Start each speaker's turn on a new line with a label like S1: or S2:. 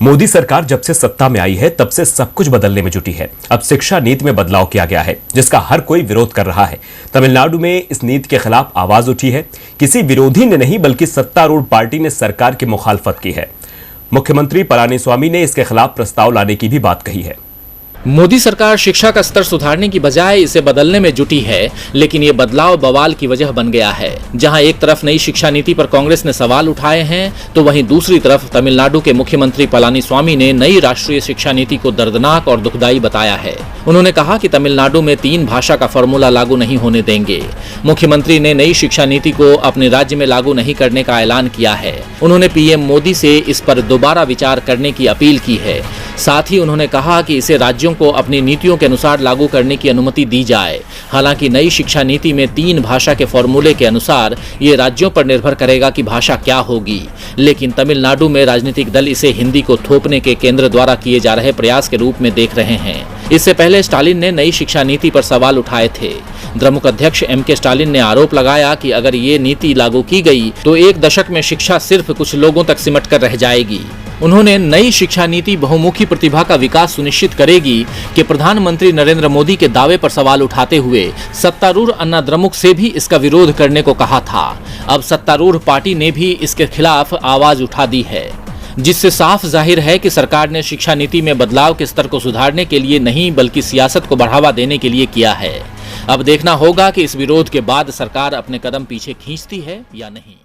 S1: मोदी सरकार जब से सत्ता में आई है तब से सब कुछ बदलने में जुटी है। अब शिक्षा नीति में बदलाव किया गया है जिसका हर कोई विरोध कर रहा है। तमिलनाडु में इस नीति के खिलाफ आवाज उठी है। किसी विरोधी ने नहीं बल्कि सत्तारूढ़ पार्टी ने सरकार की मुखालफत की है। मुख्यमंत्री पलानीस्वामी ने इसके खिलाफ प्रस्ताव लाने की भी बात कही है।
S2: मोदी सरकार शिक्षा का स्तर सुधारने की बजाय इसे बदलने में जुटी है, लेकिन ये बदलाव बवाल की वजह बन गया है। जहां एक तरफ नई शिक्षा नीति पर कांग्रेस ने सवाल उठाए हैं, तो वहीं दूसरी तरफ तमिलनाडु के मुख्यमंत्री पलानीस्वामी ने नई राष्ट्रीय शिक्षा नीति को दर्दनाक और दुखदायी बताया है। उन्होंने कहा कि तमिलनाडु में 3 भाषा का फॉर्मूला लागू नहीं होने देंगे। मुख्यमंत्री ने नई शिक्षा नीति को अपने राज्य में लागू नहीं करने का ऐलान किया है। उन्होंने पीएम मोदी से इस पर दोबारा विचार करने की अपील की है। साथ ही उन्होंने कहा कि इसे राज्यों को अपनी नीतियों के अनुसार लागू करने की अनुमति दी जाए। हालांकि नई शिक्षा नीति में 3 भाषा के फॉर्मूले के अनुसार ये राज्यों पर निर्भर करेगा कि भाषा क्या होगी, लेकिन तमिलनाडु में राजनीतिक दल इसे हिंदी को थोपने के केंद्र द्वारा किए जा रहे प्रयास के रूप में देख रहे हैं। इससे पहले स्टालिन ने नई शिक्षा नीति पर सवाल उठाए थे। द्रमुक अध्यक्ष एमके स्टालिन ने आरोप लगाया कि अगर ये नीति लागू की गई तो 1 दशक में शिक्षा सिर्फ कुछ लोगों तक सिमट कर रह जाएगी। उन्होंने नई शिक्षा नीति बहुमुखी प्रतिभा का विकास सुनिश्चित करेगी कि प्रधानमंत्री नरेंद्र मोदी के दावे पर सवाल उठाते हुए सत्तारूढ़ अन्ना द्रमुक से भी इसका विरोध करने को कहा था। अब सत्तारूढ़ पार्टी ने भी इसके खिलाफ आवाज उठा दी है, जिससे साफ जाहिर है कि सरकार ने शिक्षा नीति में बदलाव के स्तर को सुधारने के लिए नहीं बल्कि सियासत को बढ़ावा देने के लिए किया है। अब देखना होगा कि इस विरोध के बाद सरकार अपने कदम पीछे खींचती है या नहीं।